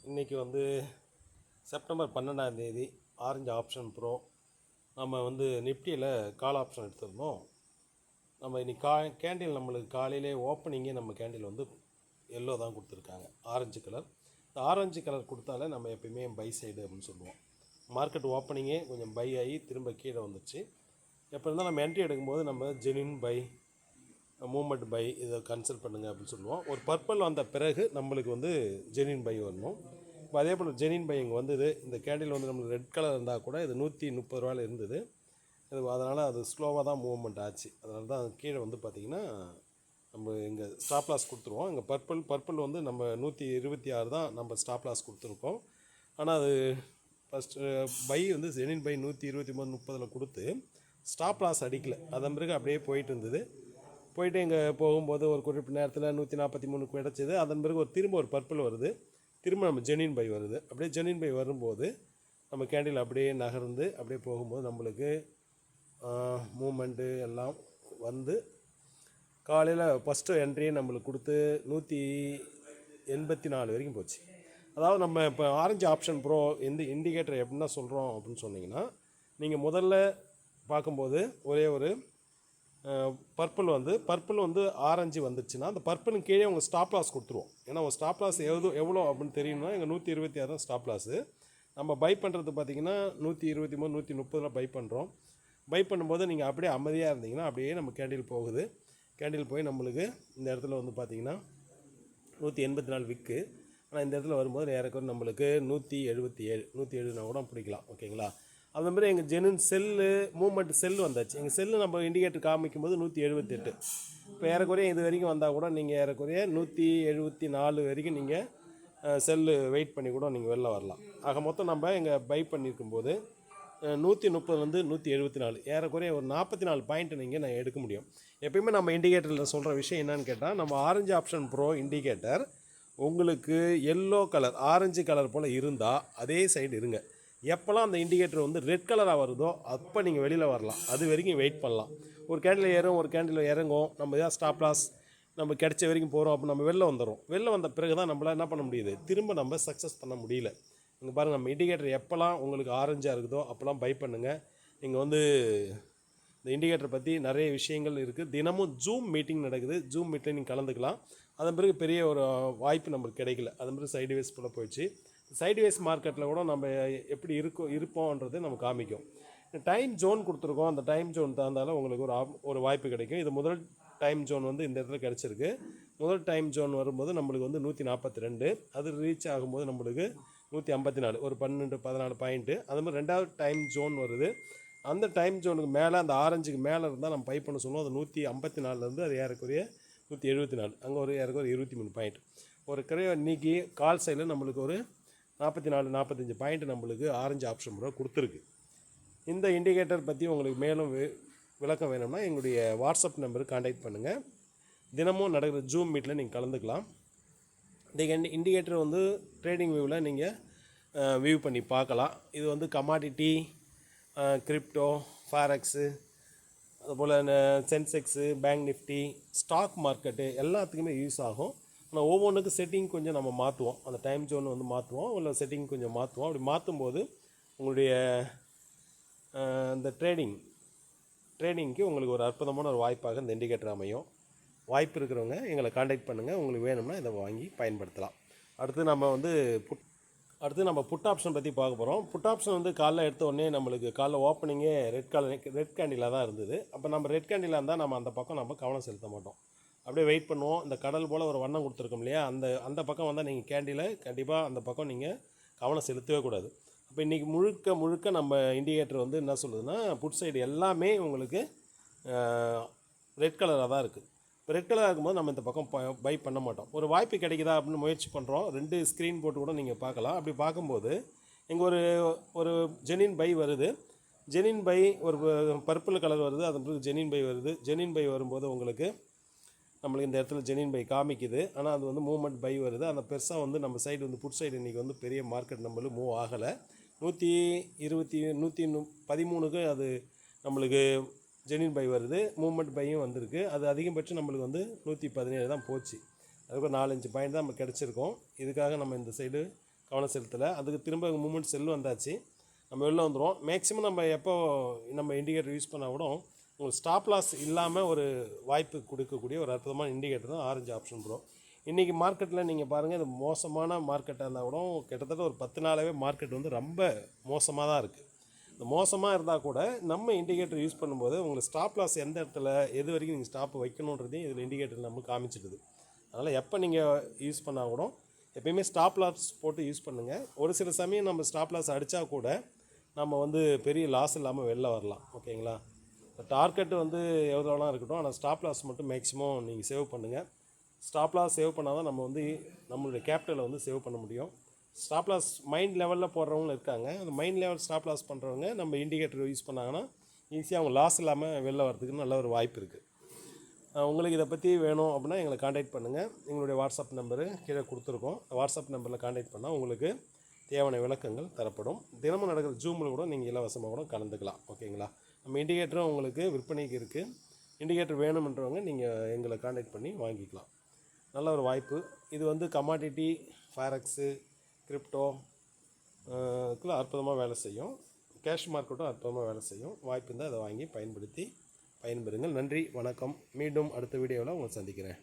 இன்றைக்கி வந்து September 12 orange option bro நம்ம வந்து நிஃப்டியில் கால் ஆப்ஷன் எடுத்திருந்தோம். நம்ம இன்றைக்கி கேண்டில் நம்மளுக்கு காலையிலே ஓப்பனிங்கே நம்ம கேண்டில் வந்து எல்லோ தான் கொடுத்துருக்காங்க, ஆரஞ்சு கலர். இந்த ஆரஞ்சு கலர் கொடுத்தாலே நம்ம எப்பயுமே பை சைடு அப்படின்னு சொல்லுவோம். மார்க்கெட் ஓப்பனிங்கே கொஞ்சம் பை ஆகி திரும்ப கீழே வந்துச்சு. எப்போ இருந்தால் நம்ம என்ட்ரி எடுக்கும்போது நம்ம ஜெனின் பை, மூமெண்ட் பை இதை கன்சல்ட் பண்ணுங்கள் அப்படின்னு சொல்லுவோம். ஒரு பர்பிள் வந்த பிறகு நம்மளுக்கு வந்து ஜெனின் பை வரணும். இப்போ அதே போல் ஜெனின் பை இங்கே வந்தது. இந்த கேண்டில் வந்து நம்மளுக்கு ரெட் கலர் இருந்தால் கூட இது 130 ரூபாயில் இருந்தது. இது அதனால் அது ஸ்லோவாக தான் மூவ்மெண்ட் ஆச்சு. அதனால தான் கீழே வந்து பார்த்திங்கன்னா நம்ம இங்கே ஸ்டாப் லாஸ் கொடுத்துருவோம். இங்கே பர்பிள் வந்து நம்ம 126 தான் நம்ம ஸ்டாப் லாஸ் கொடுத்துருக்கோம். ஆனால் அது ஃபஸ்ட்டு பை வந்து ஜெனின் பை 123 30 கொடுத்து ஸ்டாப் லாஸ் அடிக்கலை. அதன் பிறகு அப்படியே போயிட்டு இருந்தது. போயிட்டு இங்கே போகும்போது ஒரு குறிப்பிட்ட நேரத்தில் 143 கிடச்சிது. அதன் பிறகு திரும்ப ஒரு பர்பிள் வருது, திரும்ப நம்ம ஜெனின் பை வருது. அப்படியே ஜெனின் பை வரும்போது நம்ம கேண்டில் அப்படியே நகர்ந்து அப்படியே போகும்போது நம்மளுக்கு மூமெண்ட்டு எல்லாம் வந்து காலையில் ஃபஸ்ட்டு என்ட்ரியே நம்மளுக்கு கொடுத்து 184 வரைக்கும் போச்சு. அதாவது நம்ம இப்போ ஆரஞ்சு ஆப்ஷன் ப்ரோ எந்த இண்டிகேட்டர் எப்படின்னா சொல்கிறோம் அப்படின்னு சொன்னிங்கன்னா, நீங்கள் முதல்ல பார்க்கும்போது ஒரே ஒரு பர்பிள் வந்து ஆரஞ்சு வந்துச்சுன்னா அந்த பர்பிளுக்கு கீழே உங்கள் ஸ்டாப் லாஸ் கொடுத்துருவோம். ஏன்னா உங்கள் ஸ்டாப் லாஸ் எவ்வளோ அப்படின்னு தெரியும்னா எங்கள் 126 தான் ஸ்டாப் லாஸு. நம்ம பை பண்ணுறது பார்த்திங்கன்னா 123 130 பை பண்ணுறோம். பை பண்ணும்போது நீங்கள் அப்படியே அமைதியாக இருந்தீங்கன்னா அப்படியே நம்ம கேண்டில் போகுது. கேண்டில் போய் நம்மளுக்கு இந்த இடத்துல வந்து பார்த்திங்கன்னா 184 விற்கு. ஆனால் இந்த இடத்துல வரும்போது ஏறக்குறைய நம்மளுக்கு 177 கூட பிடிக்கலாம். ஓகேங்களா? அது மாதிரி எங்கள் ஜெனின் செல்லு மூமெண்ட் செல்லு வந்தாச்சு. எங்கள் செல்லு நம்ம இண்டிகேட்டர் காமிக்கும் போது 178. இப்போ ஏறக்குறைய இது வரைக்கும் வந்தால் கூட நீங்கள் ஏறக்குறைய 174 வரைக்கும் நீங்கள் செல்லு வெயிட் பண்ணி கூட நீங்கள் வெளில வரலாம். ஆக மொத்தம் நம்ம இங்கே பை பண்ணியிருக்கும்போது 130 வந்து 174, ஏறக்குறைய ஒரு 44 பாயிண்ட்டு நீங்கள் நான் எடுக்க முடியும். எப்பயுமே நம்ம இண்டிகேட்டரில் சொல்கிற விஷயம் என்னன்னு கேட்டால், நம்ம ஆரஞ்சு ஆப்ஷன் ப்ரோ இண்டிகேட்டர் உங்களுக்கு எல்லோ கலர் ஆரஞ்சு கலர் போல் இருந்தால் அதே சைடு இருங்க. எப்போல்லாம் அந்த இண்டிகேட்டர் வந்து ரெட் கலராக வருதோ அப்போ நீங்கள் வெளியில் வரலாம். அது வரைக்கும் வெயிட் பண்ணலாம். ஒரு கேண்டில் ஏறும், ஒரு கேண்டில் இறங்கும். நம்ம ஏதாவது ஸ்டாப் லாஸ் நம்ம கிடைச்ச வரைக்கும் போகிறோம். அப்போ நம்ம வெளில வந்துடும். வெளில வந்த பிறகு தான் நம்மளால் என்ன பண்ண முடியுது, திரும்ப நம்ம சக்ஸஸ் பண்ண முடியல. இங்கே பாருங்கள், நம்ம இண்டிகேட்டர் எப்போல்லாம் உங்களுக்கு ஆரஞ்சாக இருக்குதோ அப்போல்லாம் பை பண்ணுங்கள். நீங்கள் வந்து இந்த இண்டிகேட்டர் பற்றி நிறைய விஷயங்கள் இருக்குது. தினமும் ஜூம் மீட்டிங் நடக்குது. ஜூம் மீட்டில் நீங்கள் கலந்துக்கலாம். அதன் பிறகு பெரிய ஒரு வாய்ப்பு நம்மளுக்கு கிடைக்கல. அதன் பிறகு சைடுவேஸ் போல் போயிடுச்சு. சைடுவேஸ் மார்க்கெட்டில் கூட நம்ம எப்படி இருப்போன்றது நம்ம காமிக்கும். டைம் ஜோன் கொடுத்துருக்கோம். அந்த டைம் ஜோன் தகுந்தாலும் உங்களுக்கு ஒரு வாய்ப்பு கிடைக்கும். இது முதல் டைம் ஜோன் வந்து இந்த இடத்துல கிடச்சிருக்கு. முதல் டைம் ஜோன் வரும்போது நம்மளுக்கு வந்து 142, அது ரீச் ஆகும்போது நம்மளுக்கு 154, ஒரு 12-14 பாயிண்ட்டு. அது மாதிரி ரெண்டாவது டைம் ஜோன் வருது. அந்த டைம் ஜோனுக்கு மேலே அந்த ஆரஞ்சுக்கு மேலே இருந்தால் நம்ம பை பண்ண சொல்லுவோம். அது 154 அது ஏறக்குறைய 174, அங்கே ஒரு ஏறக்குறைய 23 பாயிண்ட். ஒரு குறைய இன்றைக்கி கால் சைடில் நம்மளுக்கு ஒரு 44-45 பாயிண்ட் நம்மளுக்கு ஆரஞ்சு ஆப்ஷன் ப்ரோ கொடுத்துருக்கு. இந்த இண்டிகேட்டர் பற்றி உங்களுக்கு மேலும் விளக்கம் வேணும்னா எங்களுடைய வாட்ஸ்அப் நம்பருக்கு கான்டாக்ட் பண்ணுங்கள். தினமும் நடக்கிற ஜூம் மீட்டில் நீங்கள் கலந்துக்கலாம். இந்த இண்டிகேட்டர் வந்து ட்ரேடிங் வியூவில் நீங்கள் வியூ பண்ணி பார்க்கலாம். இது வந்து கமாடிட்டி, கிரிப்டோ, ஃபாரெக்ஸு, அதுபோல் Sensex, bank Nifty, stock market எல்லாத்துக்குமே யூஸ் ஆகும். ஆனால் ஒவ்வொன்றுக்கும் செட்டிங் கொஞ்சம் நம்ம மாற்றுவோம். அந்த டைம் ஜோன் வந்து மாற்றுவோம், இல்லை செட்டிங் கொஞ்சம் மாற்றுவோம். அப்படி மாற்றும்போது உங்களுடைய இந்த ட்ரேடிங்க்கு உங்களுக்கு ஒரு அற்புதமான ஒரு வாய்ப்பாக இந்த இண்டிகேட்டர் அமையும். வாய்ப்பு இருக்கிறவங்க எங்களை கான்டாக்ட் பண்ணுங்கள். உங்களுக்கு வேணும்னா இதை வாங்கி பயன்படுத்தலாம். அடுத்து நம்ம புட் ஆப்ஷன் பற்றி பார்க்க போகிறோம். புட் ஆப்ஷன் வந்து காலைல எடுத்த உடனே நம்மளுக்கு காலைல ஓப்பனிங்கே ரெட் கேண்டிலாக தான் இருந்தது. அப்போ நம்ம ரெட் கேண்டிலாக இருந்தால் நம்ம அந்த பக்கம் நம்ம கவனம் செலுத்த மாட்டோம். அப்படியே வெயிட் பண்ணுவோம். இந்த கடல் போல் ஒரு வண்ணம் கொடுத்துருக்கோம் இல்லையா, அந்த பக்கம் வந்தால் நீங்கள் கேண்டிலை கண்டிப்பாக அந்த பக்கம் நீங்கள் கவனம் செலுத்தவே கூடாது. அப்போ இன்றைக்கி முழுக்க நம்ம இண்டிகேட்டர் வந்து என்ன சொல்லுதுன்னா, புட் சைடு எல்லாமே உங்களுக்கு ரெட் கலராக தான் இருக்குது. இப்போ ரெட் கலராக இருக்கும்போது நம்ம இந்த பக்கம் பை பண்ண மாட்டோம். ஒரு வாய்ப்பு கிடைக்குதா அப்படின்னு முயற்சி பண்ணுறோம். 2 ஸ்க்ரீன் போட்டு கூட நீங்கள் பார்க்கலாம். அப்படி பார்க்கும்போது இங்கே ஒரு ஜெனின் பை வருது. ஜெனின் பை ஒரு பர்பிள் கலர் வருது. அதன் பிறகு ஜெனின் பை வருது. ஜெனின் பை வரும்போது உங்களுக்கு நம்மளுக்கு இந்த இடத்துல ஜெனின் பை காமிக்குது. ஆனால் அது வந்து மூவ்மெண்ட் பை வருது. அந்த பெருசாக வந்து நம்ம சைடு வந்து புட் சைடு இன்றைக்கி வந்து பெரிய மார்க்கெட் நம்மளுக்கு மூவ் ஆகலை. 113க்கு அது நம்மளுக்கு ஜெனின் பை வருது. மூவ்மெண்ட் பையும் வந்திருக்கு. அது அதிகபட்சம் நம்மளுக்கு வந்து 117 தான் போச்சு. அதுக்கு 4-5 பாயிண்ட் தான் நம்ம கிடச்சிருக்கோம். இதுக்காக நம்ம இந்த சைடு கவனம் செலுத்தலை. அதுக்கு திரும்ப மூமெண்ட் செல் வந்தாச்சு, நம்ம வெளில வந்துடுவோம். மேக்ஸிமம் நம்ம எப்போ நம்ம இண்டிகேட்டர் யூஸ் பண்ணால் கூட உங்களுக்கு ஸ்டாப் லாஸ் இல்லாமல் ஒரு வாய்ப்பு கொடுக்கக்கூடிய ஒரு அற்புதமான இண்டிகேட்டர் தான் ஆரஞ்சு ஆப்ஷன் ப்ரோ. இன்றைக்கி மார்க்கெட்டில் நீங்கள் பாருங்கள், இது மோசமான மார்க்கெட்டாக இருந்தால் கூட கிட்டத்தட்ட ஒரு 10 நாளாகவே மார்க்கெட் வந்து ரொம்ப மோசமாக தான் இருக்குது. இந்த மோசமாக இருந்தால் கூட நம்ம இண்டிகேட்டர் யூஸ் பண்ணும்போது உங்களுக்கு ஸ்டாப் லாஸ் எந்த இடத்துல எது வரைக்கும் நீங்கள் ஸ்டாப் வைக்கணுன்றதையும் இதில் இண்டிகேட்டர் நம்மளுக்கு காமிச்சிடுது. அதனால் எப்போ நீங்கள் யூஸ் பண்ணால் கூட எப்பயுமே ஸ்டாப் லாஸ் போட்டு யூஸ் பண்ணுங்கள். ஒரு சில சமயம் நம்ம ஸ்டாப் லாஸ் அடித்தா கூட நம்ம வந்து பெரிய லாஸ் இல்லாமல் வெளில வரலாம். ஓகேங்களா? டார்கெட் வந்து எவ்வளோலாம் இருக்கட்டும், ஆனால் ஸ்டாப் லாஸ் மட்டும் மேக்ஸிமம் நீங்கள் சேவ் பண்ணுங்கள். ஸ்டாப் லாஸ் சேவ் பண்ணால் தான் நம்ம வந்து நம்மளுடைய கேபிட்டலை வந்து சேவ் பண்ண முடியும். ஸ்டாப் லாஸ் மைண்ட் லெவலில் போடுறவங்களும் இருக்காங்க. அந்த மைண்ட் லெவல் ஸ்டாப் லாஸ் பண்ணுறவங்க நம்ம இண்டிகேட்டர் யூஸ் பண்ணாங்கன்னா ஈஸியாக அவங்க லாஸ் இல்லாமல் வெளில வரதுக்கு நல்ல ஒரு வாய்ப்பு இருக்குது. உங்களுக்கு இதை பற்றி வேணும் அப்படின்னா எங்களை காண்டாக்ட் பண்ணுங்கள். எங்களுடைய வாட்ஸ்அப் நம்பரு கீழே கொடுத்துருக்கோம். வாட்ஸ்அப் நம்பரில் காண்டாக்ட் பண்ணால் உங்களுக்கு தேவையான விளக்கங்கள் தரப்படும். தினமும் நடக்கிற ஜூமில் கூட நீங்கள் இலவசமாக கூட கலந்துக்கலாம். ஓகேங்களா? நம்ம இண்டிகேட்டரும் உங்களுக்கு விற்பனைக்கு இருக்குது. இண்டிகேட்டர் வேணுமென்றவங்க நீங்கள் எங்களை காண்டாக்ட் பண்ணி வாங்கிக்கலாம். நல்ல ஒரு வாய்ப்பு. இது வந்து கமாடிட்டி, ஃபாரெக்ஸு, கிரிப்டோ அற்புதமாக வேலை செய்யும். கேஷ் மார்க்கெட்டும் அற்புதமாக வேலை செய்யும். வாய்ப்பு இருந்தால் அதை வாங்கி பயன்படுத்தி பயன்பெறுங்கள். நன்றி, வணக்கம். மீண்டும் அடுத்த வீடியோவில் உங்களை சந்திக்கிறேன்.